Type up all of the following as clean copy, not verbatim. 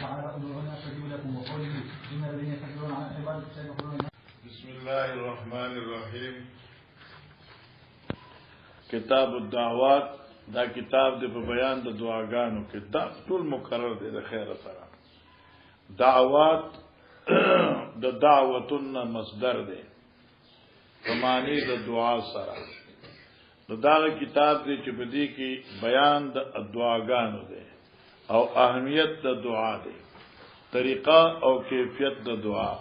تعالى ادعوني استجيب لكم وقوله ان الذين يستكبرون عن عبادتي سيدخلون. بسم الله الرحمن الرحیم. کتاب الدعوات دا کتاب دی په بیان د دعاګانو کې دا ټول مقرر دی د خیر سره. دعوات د دعوتن مصدر دی په معنی د دعا سره. نو دا کتاب دی چې په دې کې بیان د دعاګانو دی او اهمیت د دعا دی، طریقه او کیفیت د دعا.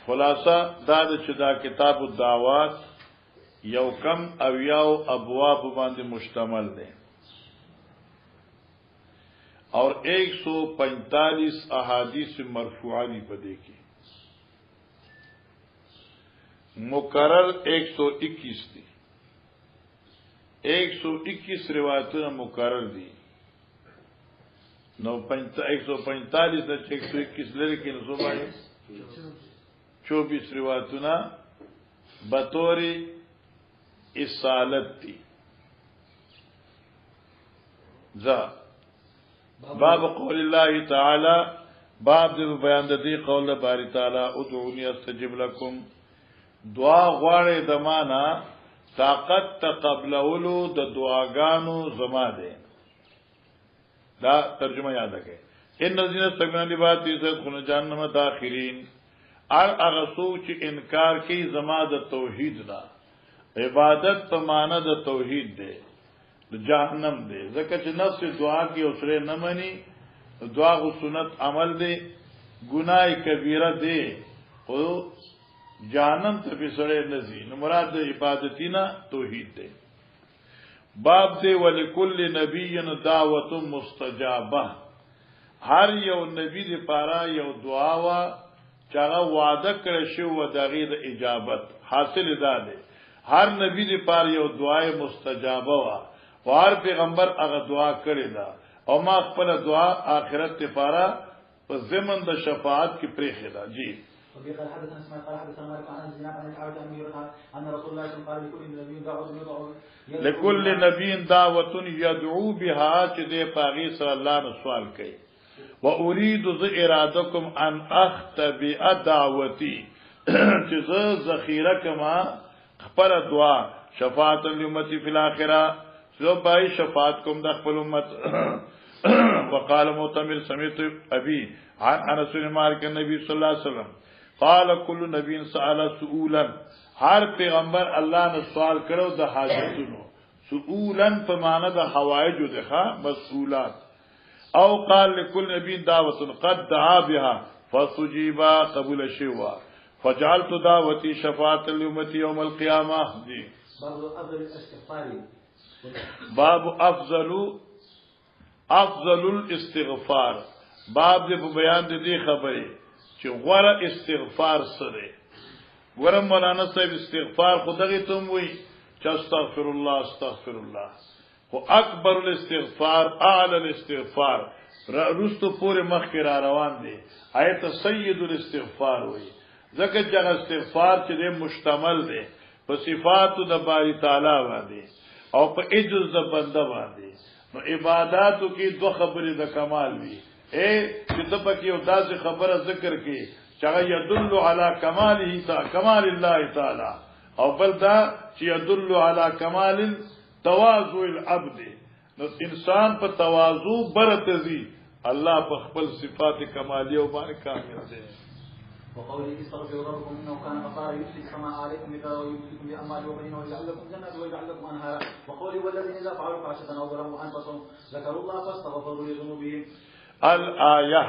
خلاصہ دا چې دا کتاب الدعوات یو کم او یو ابواب باندې مشتمل دی اور 145 احادیث مرفوعه دی په دې کې. مکرر 121 دی، 121 روایتونه مکرر دي. نو 145 د 121 لري کې نو باندې 24 روایتونه بطور اصالت دي. باب قول الله تعالی، باب د بیان د دې قول باری تعالی ادعوني استجب لكم. دعا غواړي د معنا طاقت تقبلولو د دعاګانو زما ده. دا ترجمه یاد کړئ. ان الذين استكبروا لباد يدخلون جهنم داخلين. هغه څوک چې انکار کوي زما د توحید نه، عبادت په معنا د توحید ده، د جهنم ده. ځکه چې نفس دعا کې اوسره نه مني، دعا غو سنت عمل ده، ګناه کبیره ده او جهنم ته به سره نزي. نو مراد د عبادتینا توحید ده. باب ده ولکل نبی دعوت مستجابه. هر یو نبی دی پارا یو دعا وا چاغه وعده کړی شو و دغه د اجابت حاصل ده. هر نبی دی پار یو دعای مستجابه وا او هر پیغمبر هغه دعا کړی دا او ما خپل دعا آخرت ته پارا په زمن د شفاعت کې پریخه ده. جی وفي قال حدثنا اسماعيل قال حدثنا مالك عن زناد عن الحارث عن يرى ان رسول الله صلى الله عليه وسلم قال لكل نبي دعوه يدعو بها چې دې پاغي صلی الله علیه سوال کوي. و اريد ذ ارادکم ان اختبئ دعوتي چې زه ذخیره کما خپل دعا شفاعت الامتی فی الاخره زه پای شفاعت کوم د خپل امت. وقال معتمر سمعت ابي عن انس بن مالك النبي صلى الله عليه وسلم قال كل نبي سأل سؤالا. هر پیغمبر الله نه سوال کړو د حاجتونو. سؤالا په معنا د حوائج ده مسئولات. او قال لكل نبي دعوه قد دعا بها فاستجيبا قبول شوا فجعلت دعوتي شفاعه لامتي يوم القيامه. دي باب افضل الاستغفار. باب افضل الاستغفار. باب دې په بیان دې خبره چې غوړه استغفار سره. ګوره مولانا صاحب استغفار خدای ته وایي چې استغفر الله استغفر الله. او اکبر الاستغفار اعلى الاستغفار رستو پورې مخ کې را روان دي. آیت سید الاستغفار وایي ځکه چې استغفار چې مشتمل دی په صفاتو د باری تعالی باندې او په عجز د بنده باندې. نو عبادتو کې دوه خبرې د کمال وي. چې ته پکې یو داسې خبره ذکر کې چې هغه يدل علی کماله کمال الله تعالی، او بل دا چې يدل علی کمال تواضع العبد. نو انسان په تواضع برتزي، الله په خپل صفات کمالیه باندې کامل دی. وقوله استغفروا ربكم انه كان غفارا يرسل السماء عليكم مدرارا ويمسككم باموال وبنين ويجعل لكم جنات ويجعل لكم انهارا. وقوله والذين اذا فعلوا فاحشه او ظلموا انفسهم ذكروا الله فاستغفروا لذنوبهم. الآیه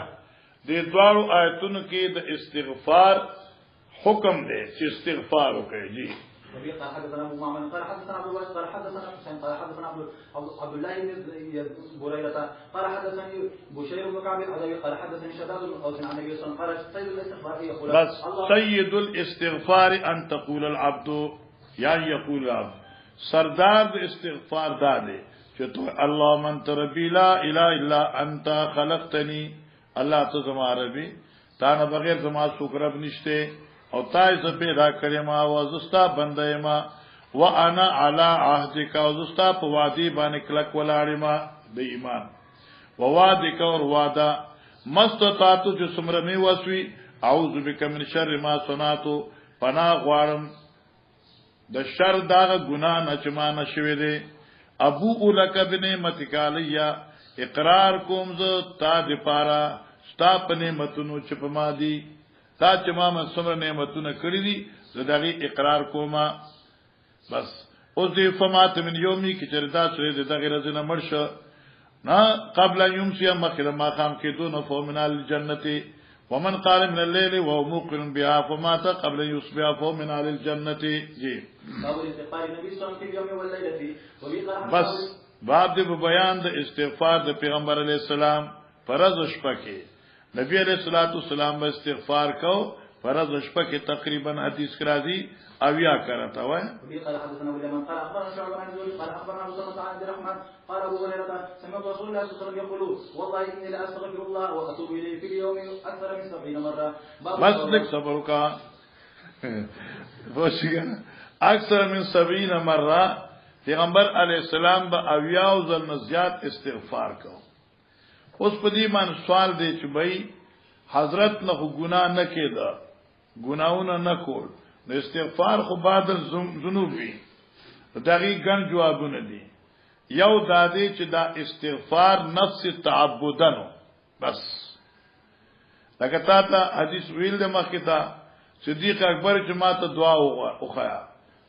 دې دوارو آیتونو کې د استغفار حکم دی چې استغفار وکړي. جی وفي قال حدثنا ابو معمر قال حدثنا عبد الوارث قال حدثنا حسين قال حدثنا عبد الله بن بريرة قال حدثني بشير بن كعب العدوي قال حدثني شداد بن اوس عن النبي صلى الله عليه وسلم قال سيد الاستغفار يقول بس سيد الاستغفار ان تقول العبد یا يقول العبد. سردار استغفار داده چې تو اللهم انت ربي لا اله الا انت خلقتني. الله ته زما ربي، تا نه بغیر زما څوک رب نشته او تا یې پیدا کړې ما او زستا بندې ما وانا على عهدك او زستا په وادي باندې کلک ولاړې ما د ایمان. ووعدک اور وعده مستطاعت چې څومره می وسوي اعوذ بک من شر ما صنعت پناه غواړم د شر داغه ګناه نه چې ما نشوي دي ابو لک بنعمتک علیا اقرار کوم زه تا د پاره ستا په نعمتونو چې په ما دي تا چې ما څومره نعمتونه کړې دي زه دغه اقرار کوم بس اوس دې فمات من یومی کی چردا سره دغه رزنه مرشه نا قبل یمسی مخیر ما خام کې دون فومن الجنه ومن قال من الليل وهو موقن بها فمات قبل يصبح فومن الجنه جی بس باب دې بیان د استغفار د پیغمبر علی السلام فرض شپه کې نبی علیہ الصلوۃ والسلام به استغفار کو فرض شپه کې تقریبا حدیث راځي او یا کرتا وای قال حدثنا ابو اليمن قال اخبرنا شعبان عن زهري قال اخبرنا ابو سلمة عن عبد الرحمن قال ابو هريره سمعت رسول الله صلى الله عليه وسلم يقول والله اني لاستغفر الله واتوب اليه في اليوم اكثر من 70 مره بس لك صبر کا وشګه اکثر من 70 مره پیغمبر علی السلام به اویاو ځل زیات استغفار کو اوس په دې باندې سوال دی چې بھائی حضرت نه ګناه نه کېدا ګناونه نه کول د استغفار خو بعد الذنوب وی دغه ګن جوابونه دي یو دادی چې دا استغفار نفس تعبدنو بس لکه تا حدیث ویل د مخکې تا صدیق اکبر چې ماته دعا وخیا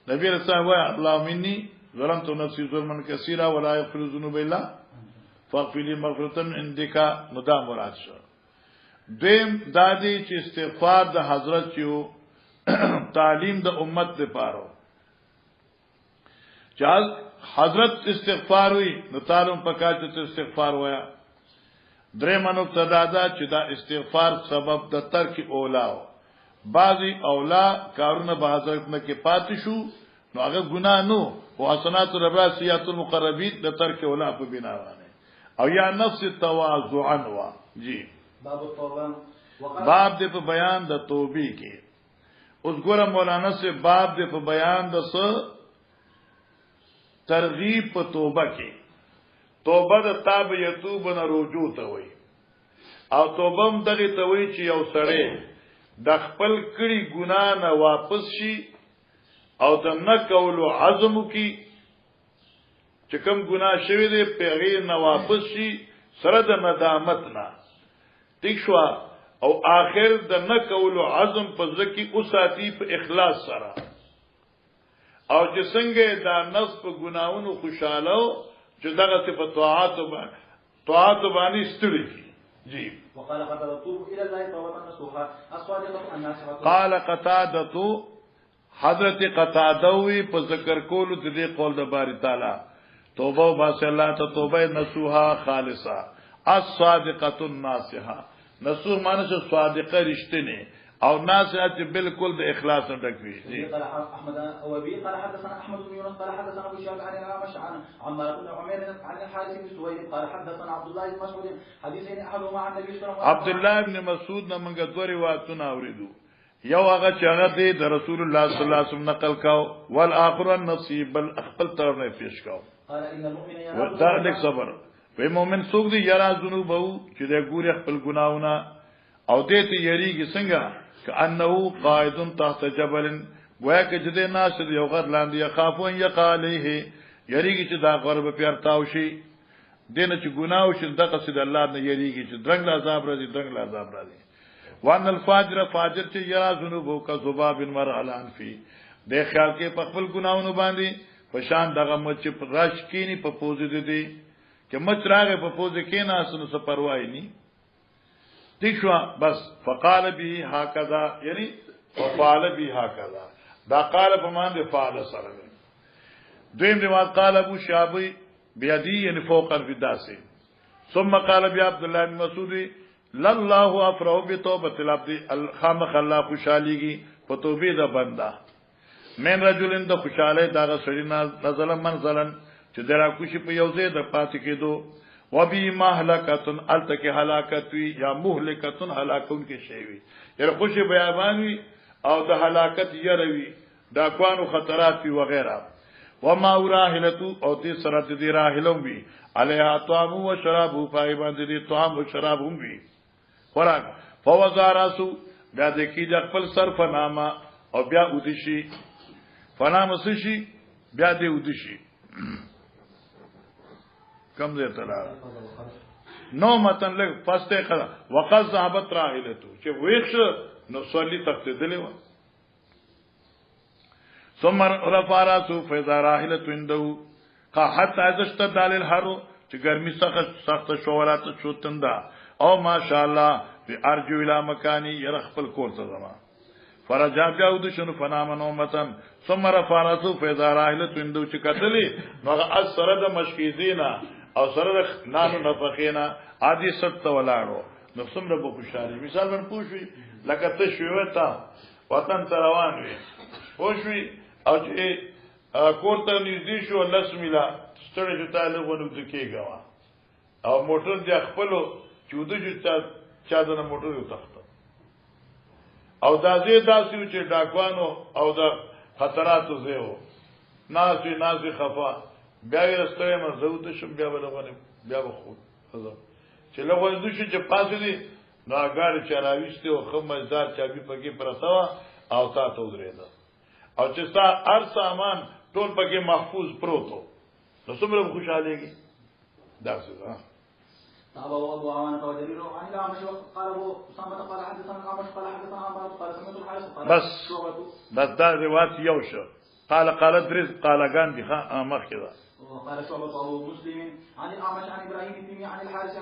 نبی رسول الله اللهم انی ظلمت نفسي ظلما كثيرا ولا يغفر الذنوب الا فاغفر لي مغفرة عندك مدام مراد شو دیم دادی چې استغفار د حضرت یو تعلیم د امت لپاره چال حضرت استغفار وی نو تعلم پکا چې استغفار ویا درې منو تدادا چې دا استغفار سبب د ترک اولا بعضی اولا کارونه به حضرت نه کې پاتې شو نو هغه ګناه نو او حسنات الرباسیات المقربین د ترک اولا په بنا باندې او یا نفس تواضعا وا جی باب التوبه باب دې په بیان د توبې کې اوس ګوره مولانا سے باب دې په بیان د ترغیب په توبه کې توبه د تاب یتوب نه رجوع ته وای او توبه هم دغه ته وای چې یو سړی د خپل کړي ګناه نه واپس شي او د نه کولو عزم کی چې کوم ګناه شوی دی پیغیر نه واپس شي سره د ندامت نه ٹھیک شو او آخر د نه کولو عزم په ځکه او ساتي په اخلاص سره او چې څنګه دا نفس په ګناونو خوشاله چې دغه په طاعات باندې ستړي جی وقال قتادة الى الله توبه نصوحا الصادقه الناصحه قال قتادة حضرت قتادة وی په ذکر کولو د دې قول د باری تعالی توبه با سه الله ته توبه نصوحا خالصه الصادقه الناصحه نصوح معنی چې صادقه رښتینه او ناصحه بالکل د اخلاص نه ډکوي قال احمد او ابي قال حدثنا احمد بن يونس قال حدثنا ابو شهاب عن الأعمش عن عمار بن عمير عن الحارث بن سويد قال حدثنا عبد الله بن مسعود حديثين احدهما عن النبي صلى الله عليه وسلم عبد الله بن مسعود نه موږ دوه روایتونه اوریدو یو هغه چې هغه د رسول الله صلی الله علیه وسلم نقل کاو والاخر النصيب بل خپل طرف نه پیش کاو قال ان المؤمن يرى ذلك صبر وی مومن څوک دی یرا ذنوبو چې د ګوري خپل ګناونه او دې ته یریږي څنګه کانه قائد تحت جبل وای کجده ناس یو غر لاندې يخافو ان يقاله یریږي چې دا غر به پیرتاو شي دینه چې ګناو شي د قصد الله نه یریږي چې درنګ عذاب راځي درنګ عذاب راځي وان الفاجر فاجر چې یرا ذنوبو کا ذباب مرعلان فی د خیال کې په خپل ګناونو باندې په شان دغه مچ راش کینی په پوزې دي چې مچ راغه په پوزې کې نه اسنه څه پروا نه ٹھیک شو بس فقال به هكذا یعنی فقال به هكذا دا قال په مان دي فعل سره دویم روایت قال ابو شابی بیادی یعنی فوق الفداسه ثم قال بي عبد الله بن مسعود لله افرح بتوبه العبد الخامخ الله خوشاليږي په توبې د بندا من رجلن د خوشاله دا سړی نزل منزلن چې درا کوشي په یوځه د پات کېدو وبي مهلکتن التک هلاکت وی یا مهلکتن هلاکون کې شی وی یره خوشي بیان وی او د هلاکت يروي دا کوانو خطرات وی وغیرہ وما راحلتو او دې سره دې راحلم وی علیها طعام و شراب پای باندې دي طعام او شراب هم وي خوراک فوضع راسو بیا د کی د خپل سر فنامه او بیا ودشي فنامه سشي بیا دې ودشي کم دې تلاره نو متن لګ پسته کړه وقز ذهبت راحلته چې ویښ نو صلی تقتدلی و ثم رفع راسه فاذا راحلته عنده حتى اشتد على الحر چې ګرمي سخت شوولات چوتندا او ماشاءالله في ارجو الى مكاني يرخل کور ته زما فرجع بيود شنو فنام نومتن ثم رفع راسه فاذا راحلته عنده چې کتلی نو اثر د مشکیزینا او سره د نانو نفخینا عادي ست ولاړو نو څومره به خوشالي مثال باندې پوښوي لکه ته شوې تا وطن ته روان وي پوښوي او چې کور ته نږدې شو لس میلا ستړي چې تا له غوډو د کېګوا او موټر د خپلو چودو چې چا د موټر یو تخته او دا زه داسې چې ډاکوانو او د خطراتو زهو ناسي خفا بیا یې رستوي مزو ته شم بیا ولغونه بیا بخو چې لغوي د شي چې پاسې دي نو اګار چراويسته او خمزدار چابي پکې پرتاوه او تا ته ودرېده او چې ستا هر سامان ټول پکې محفوظ پروتو نو څومره خوشاليږي دا څه أبو أبو عوانة وجرير عن الأعمش قال أبو أسامة قال حدثنا الأعمش قال حدثنا عمرو قال سمعت الحارث قال بس دا روایت یو شو قال درز قال غاندي مخ كده وقال شعبة أبو مسلم عن الأعمش عن إبراهيم التيمي عن الحارث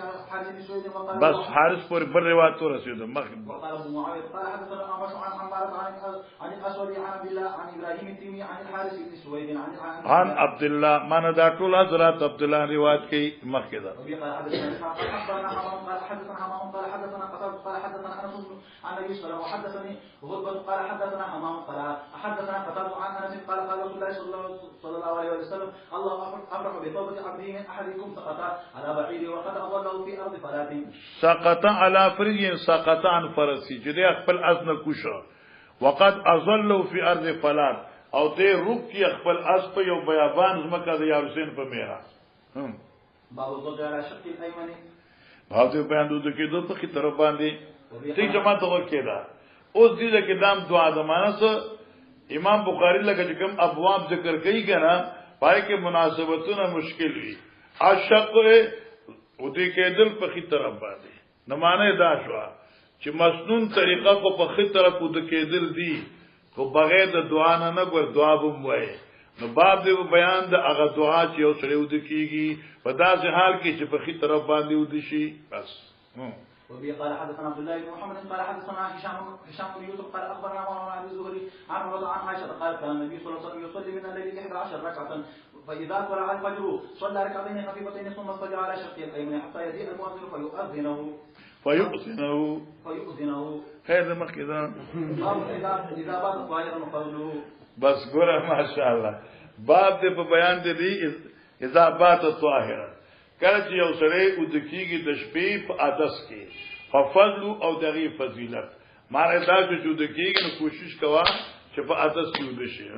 بن سويد وقال بس حارث پر بر روایت ورسید مخ وقال أبو معاوية قال حدثنا الأعمش عن عمارة عن الأسود عن عبد الله عن إبراهيم التيمي عن الحارث بن سويد عن عبد الله من دا ټول حضرات عبد الله روایت کی مخ كده قال حدثنا أخبرنا حمام قال حدثنا حمام قال حدثنا قتادة قال حدثنا أنس عن النبي صلى الله عليه وسلم وحدثني غربة قال حدثنا حمام قال حدثنا قتادة عن أنس قال قال رسول الله صلى الله عليه وسلم الله أفرح بتوبة عبده من أحدكم سقط على بعير وقد أضله في أرض فلات سقط على فرج سقط عن فرسي جدي خپل اذن کوشو وقد أضله في أرض فلات او دې روک کی خپل اس په یو بیابان زمکه د یارسین په میرا باب الضجر على شق الأيمن باب دې بیان دوی کې دوه په طرف باندې ټیک جماعت ورکېدا اوس دې کې دام دعا د مانس امام بخاری لکه کوم ابواب ذکر کوي کنه پای کې مناسبتونه مشکل وي عاشق او دې کې دل په خي طرف باندې نه معنی دا شو چې مسنون طریقه کو په خي طرف او د کې دل دي خو بغیر د دعا نه ګور دعا بم وای نو باب دې بیان د هغه دعا چې یو سره ود کیږي په داسې حال کې چې په خي طرف باندې ود شي بس وبه قال حدثنا عبد الله بن محمد قال حدثنا هشام بن يوسف قال اخبرنا معاذ بن الزهري عن عروه عن عائشه قال كان النبي صلى الله عليه وسلم يصلي من الليل 11 ركعه فاذا طلع الفجر صلى ركعتين خفيفتين ثم اضطجع على شقه الايمن حتى يجيء المؤذن فيؤذنه خير مخكذا اذا بات طاهرا قوله بس ګوره ماشاءالله باب دې په بیان دي اذا بات طاهرا کله چې یو سره او د کیږي د شپې په عادت کې فضل او دغه فضیلت ماره دا چې د کیږي نو کوشش کوا چې په عادت کې وبشي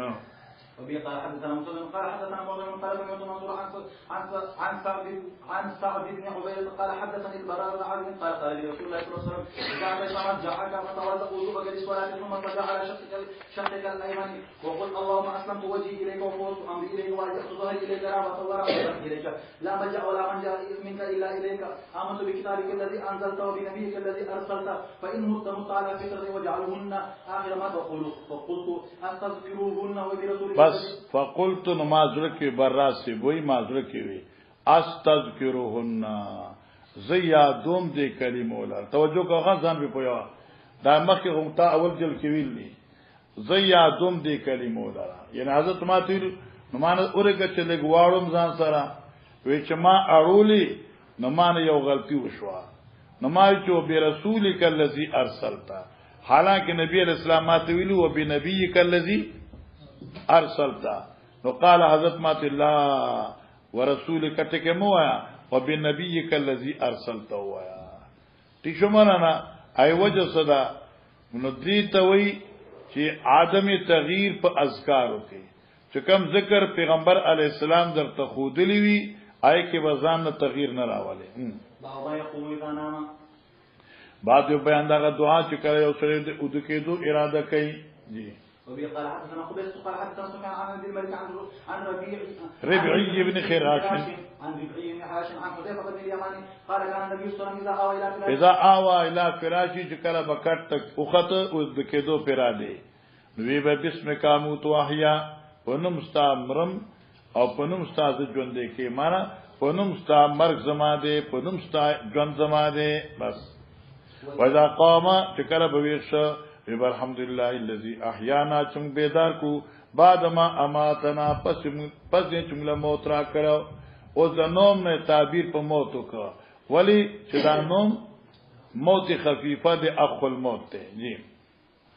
وبه قال حدثنا مسلم قال حدثنا موضوع قال سمعت منصور عن سعد بن عبيد قال حدثني البراء بن عازب قال قال لي رسول الله صلى الله عليه وسلم اذا بيت جاءك فتولى وضوءك للصلاه ثم ارتجع على شقك الايمن وقل اللهم اسلمت وجهي اليك وفوضت امري اليك والجأت ظهري اليك رغبه ورهبه اليك لا ملجا ولا منجا منك الا اليك امنت بكتابك الذي انزلته وبنبيك الذي ارسلته فان مت على فطرتي واجعلهن اخر ما تقول فقلت استغفروهن وبرسول بس فقلت نماز رکی براسی وہی مازر کی وی استذکرهن زیادوم دی کلمو لر توجه کا غزان به پویا دا مخی غمتا اول جل کیویل نی زیادوم دی کلمو لر یعنی حضرت ما تیر نمان اورګه چې لګواړم ځان سره وی چې ما اړولی نمان یو غلطی وشوا نما چې به رسولک الذی ارسلتا حالانکه نبی علیہ السلام ما ویلو و بنبیک الذی ارسلتا نو قال حضرت مات الله ورسولک ټکه مو آیا وبنبیک الذی ارسلته وایا ټیک شو معنا ای وجه صدا نو دې ته وی چې عدم تغییر په اذکارو کې چې کوم ذکر پیغمبر علی السلام درته خودلی وی آی کې وزن تغییر نه راولي. باب ما يقوم اذا نام. بعد یو بیان دا دعا چې کړه یو سره د اود کېدو اراده کوي. جی وبه قال حدثنا قبيس قال حدثنا سفيان عن عبد الملك عن ربيعي بن خراش عن ربيعي بن حراش عن حذيفه بن اليماني قال كان النبي صلى الله عليه وسلم اذا آوى الى فراشه چې کله بکټ تک اوخته او د کېدو پیراده وی به بسم کاموت واحیا ونم استامرم او پنوم استاد ژوند کې معنا پنوم استا مرګ زما ده پنوم استا ژوند زما ده بس. وذا قام چې کله بویښه الحمدلله الذي احیانا چون بیدار کو بعد ما اماتنا پس چې موږ موت را کړو او زنوم نه تعبیر په موت وکړه ولی چې دا نوم موت خفیفه د اخو الموت ته. جی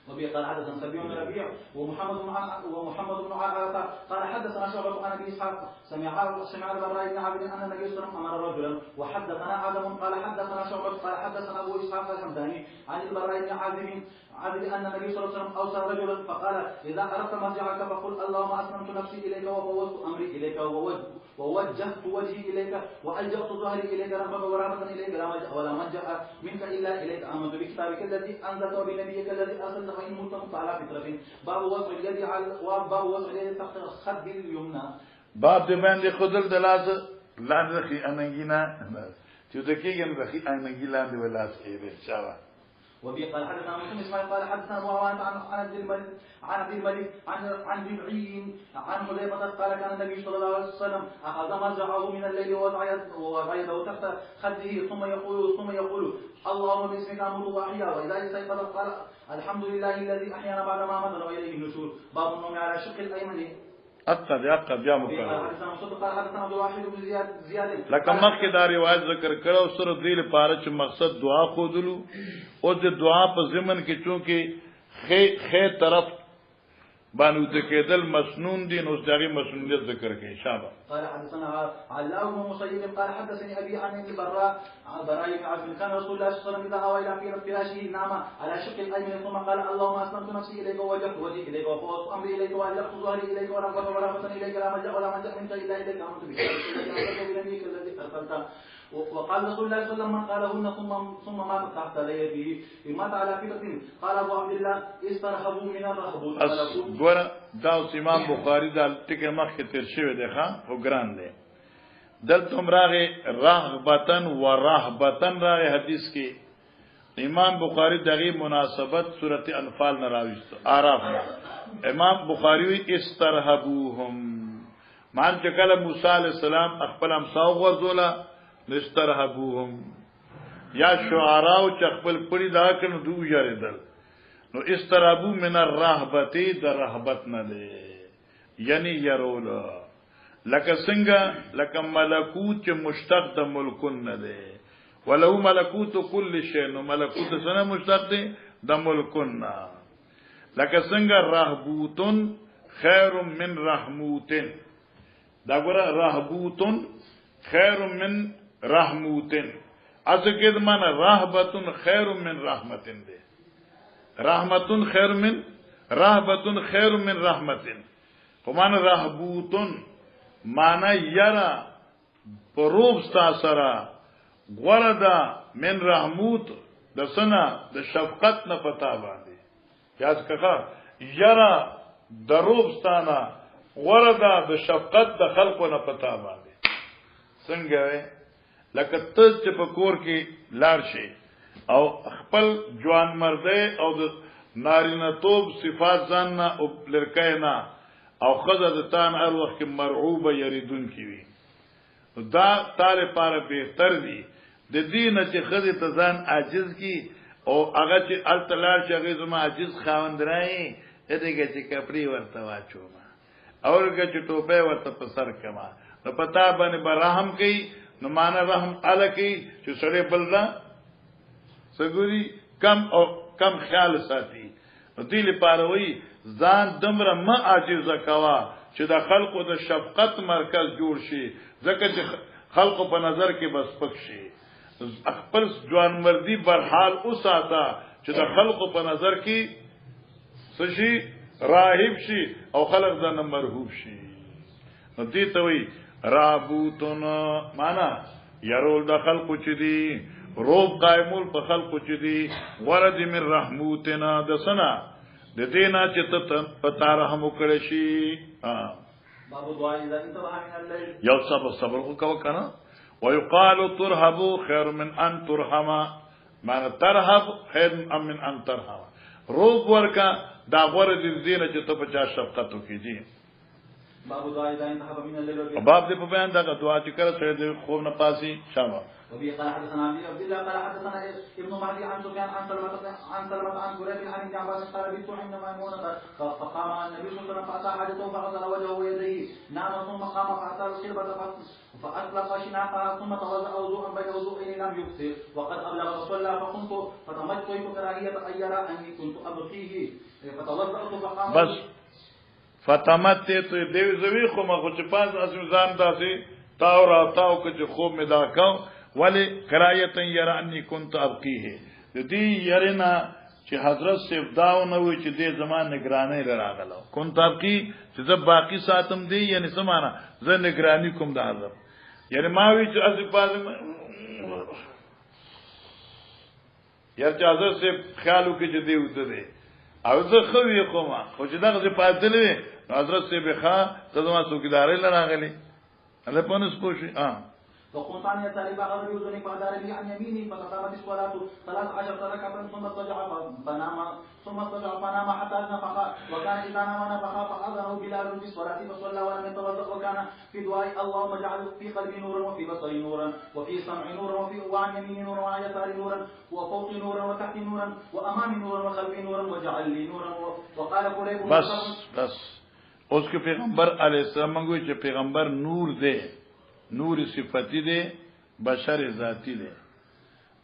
وبه قال حدثنا سبيع بن ربيع ومحمد بن عاقبة قال حدثنا شعبة عن ابي اسحاق سمع البراء بن عازب ان النبي صلى الله عليه وسلم امر رجلا وحدثنا ادم قال حدثنا شعبة قال حدثنا ابو اسحاق الحمداني عن البراء بن عازب ان النبي صلى الله عليه وسلم اوصى رجلا فقال اذا اردت مرجعك فقل اللهم اسلمت نفسي اليك وفوضت امري اليك ووجهت وجهي اليك والجأت ظهري اليك رغبة ورهبة اليك ولا ملجأ منك الا اليك امنت بكتابك الذي انزلت وبنبيك الذي ارسلت وان مت على فطرة. باب وضع اليد على باب وضع اليد تحت خد اليمنى. باب دې باندې خدل دلاس لاندې خي انګینا چې د کېګم د خي انګی لاندې ولاس کې به شاوه. وبه قال حدثنا مسلم اسماعيل قال حدثنا ابو عوان عن عبد الملك عن ربعي عن حذيفه قال كان النبي صلى الله عليه وسلم اخذ مرجعه من الليل ووضع يده تحت خده ثم يقول اللهم باسمك اموت واحيا واذا استيقظ قال الحمد لله الذي احيانا بعد ما مات واليه النشور. باب النوم على الشق الايمن. اقد بیا مکرر لکه مخکې دا روایت ذکر کړو سره دې لپاره چې مقصد دعا خودلو او د دعا په ضمن کې چونکه خې طرف باندې د کېدل مسنون دي نو دغه مسنونیت ذکر کړي. شابه قال حدثنا علاء بن مصيب قال حدثني ابي عن البراء بن عازب كان رسول الله صلى الله عليه وسلم اذا اوى الى فراشه نام على شق الايمن ثم قال اللهم اسلمت نفسي اليك ووجهت وجهي اليك وفوضت امري اليك والجأت ظهري اليك ورغبة اليك لا ملجأ ولا منجأ منك الا اليك امنت بك الذي ارسلت. وقال رسول الله صلى الله عليه وسلم من قالهن ثم مات تحت يده مات على فطرة. قال ابو عبد الله استرهبوا من الرهبوت. ګوره دا امام بخاری دا ټکی مخکې تیر شوی دی ښا او ګران دی دلته راغی رغبتن و رهبتن راغی حدیث کې امام بخاری دغه مناسبت سورۃ انفال نه راوست اعراف نه امام بخاری وی استرهبوهم مان چې کله موسی علی السلام خپل امساو ورزولا استرهبوهم یا شعراء چې خپل پړی دا کنه دو یریدل نو استرهبو من الرهبتی در رهبت نه دی یعنی يرول لکه څنګه لکه ملکوت چې مشتق د ملکون نه دی ولو ملکوت کل شی نو ملکوت څنګه مشتق دی د ملکون نه لکه څنګه رهبوتن خیر من رحموتن دا ګوره رهبوتن خیر من رحموتن اذکر من رهبتن خیر من رحمتن دی رحمتن خیر من رهبتن خیر من رحمتن فمان رهبوتن مانا یرا پروب ستا سرا غوردا من رحموت د سنا د شفقت نه پتا باندې یاد کړه یرا دروب ستانا غوردا د شفقت د خلقو نه پتا باندې څنګه لکه ته چې په کور کې لار شي او خپل جوان مرده او د نارینه توب صفات ځان نه او لړکای نه او خزه د تان هر وخت مرعوبه یریدون کی وي دا تاره پاره بهتر دي د دینه چې خزه ته ځان عاجز کی او هغه چې التلار چې هغه زما عاجز خاوندرای دغه چې کپڑے ورته واچو ما او هغه چې ټوپه ورته په سر کما نو پتا باندې برحم کوي نو معنا رحم الکی چې سره بلدا سګوري کم خیال ساتي دې لپاره وي ځان دمره ما عاجز کوا چې د خلقو د شفقت مرکز جوړ شي ځکه چې خلقو په نظر کې بس پک شي خپل ځوان مردي برحال اوساته چې د خلقو په نظر کې سشي راهب شي او خلق ځان مرحوب شي نو دې ته وي رابوتن معنا يرول د خلق چدي روب قائمول په خلق چدي ورد من رحمتنا د سنا د دینا چې ته پتا رحم وکړې شي باب دعاء اذا انتبه من الليل یو صبر وکاو کنه ويقال ترهبوا خير من ان ترحم معنا ترهب خير من ان ترحم روب ورکا دا غور د دینه چې ته په چا شفقت وکړي باب دعاء اذا انتهى من الليل باب دې په بیان دا دعا چې کړه سره د خوب نه پاسي شامه وبه قال حدثنا عبد الله قال حدثنا ابن مهدي عن سفيان عن سلمة عن قريب عن ابن عباس قال بيت عند ميمونة فقام النبي صلى الله عليه وسلم فأتى حاجته فغسل وجهه ويديه نام ثم قام فأتى الخربة فأطلق شناقها ثم توضأ وضوءا بين وضوئين لم يكثر وقد أبلغ فصلى فقمت فتمجت كراهية أن يرى أني كنت أبقيه فتوضأت فقام بس فتمت ته دیو زوی خو ما خو چې پاس اسم ځان داسې تاو را تاو چې خوب می دا کو ولی کرایت یرانی کنت ابقیه د دې يرنا چې حضرت سیف داو نه وي چې د زمان نگرانی لراغلو کنت ابقی چې زه باقی ساتم دی یعنی سمانا زه نگرانی کوم د حضرت یعنی ما وی چې از پاس یار چې حضرت سیف خیالو کې چې دی وته دی او زه خو یې کوم خو چې دغه څه پاتلې حضرت سیف ښا ته ما څوکیدارې لراغلی الله پونس پوښي وقمت عن يساري فأغرب يوزني فأدار لي عن يميني فتقامت الصلاة 13 ركعة ثم اضطجع فنام حتى نفخ وكان إذا نام نفخ فأذنه بلال في الصلاة فصلى ولم يتوضأ وكان في دعاء اللهم اجعل في قلبي نورا وفي بصري نورا وفي سمعي نورا وعن يميني نورا وعن يساري نورا وفوقي نورا وتحتي نورا وأمامي نورا وخلفي نورا واجعل لي نورا وقال قريب بس اوس کې پیغمبر علیه السلام موږ چې پیغمبر نور دی نور صفتی دے بشر ذاتی دے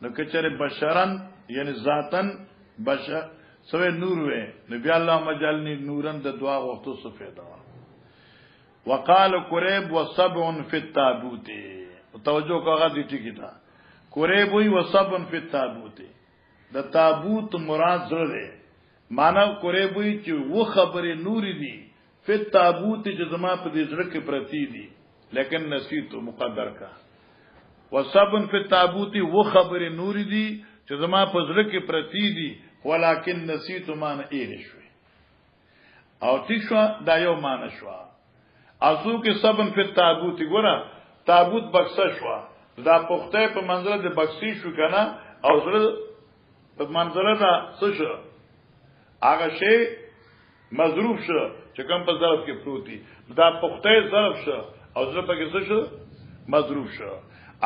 نو کچر بشرن یعنی ذاتن بشر سوے نور وے نبی اللہ مجالنی نورن د دعا وقتو سفیدہ وقال قریب وصبع فی التابوت توجہ کا غا دیتی کی تھا قریب ہوئی وصبع فی التابوت د تابوت مراد زړه دے مانا قریب ہوئی چې و خبر نور دی فی التابوت چې زما په دې زړه کې پرتی دی لیکن نسیت مقدر کا وصبن فی التابوت وہ خبر نور دی چې زما پزړه کې پرتی دی ولکن نسیت مان ایر شوی او تیشوا دا یو مان شوا ازو کې صبن فی التابوت ګورا تابوت بکسه شوا دا پخته په منځله د بکسی شو کنه او زړه په منځله دا څه شو هغه شی مظروف شو چې کوم په ظرف کې پروتي دا پخته ظرف شو او زړه پکې څه شو مظروف شو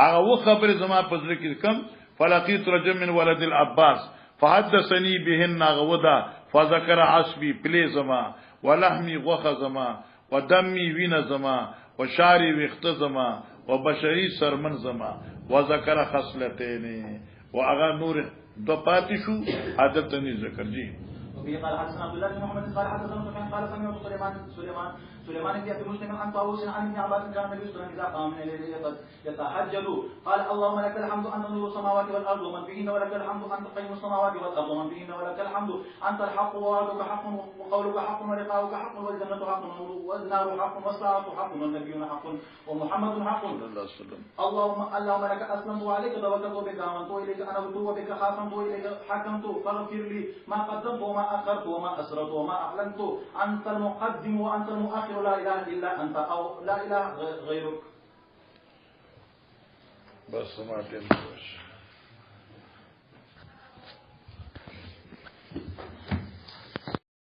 هغه و خبر زما په ځل کې کم فلقيت رجل من ولد العباس فحدثني بهن غودا فذكر عصبي پلی زما ولحمي غخ زما ودمي وين زما وشاري وخت زما وبشري سرمن زما وذكر خصلتين واغا نور دو پاتې شو عادت نه ذکر جی قال حدثنا عبد الله بن محمد قال حدثنا سفيان قال سمعت سليمان في ابي مسلم عن طاووس عن ابن عباس كان النبي صلى الله عليه وسلم اذا قام من الليل يتهجد قال اللهم لك الحمد انت نور السماوات والارض ومن فيهن ولك الحمد انت قيم السماوات والارض ومن فيهن ولك الحمد انت الحق ووعدك حق وقولك حق ولقاؤك حق والجنه حق والنار حق والساعه حق والنبيون حق ومحمد حق اللهم لك اسلمت وعليك توكلت وبك امنت واليك انبت وبك خاصمت واليك حكمت فاغفر لي ما قدمت وما اخرت وما اسررت وما اعلنت انت المقدم وانت المؤخر لا اله الا انت او لا اله غيرك بس ما تنساش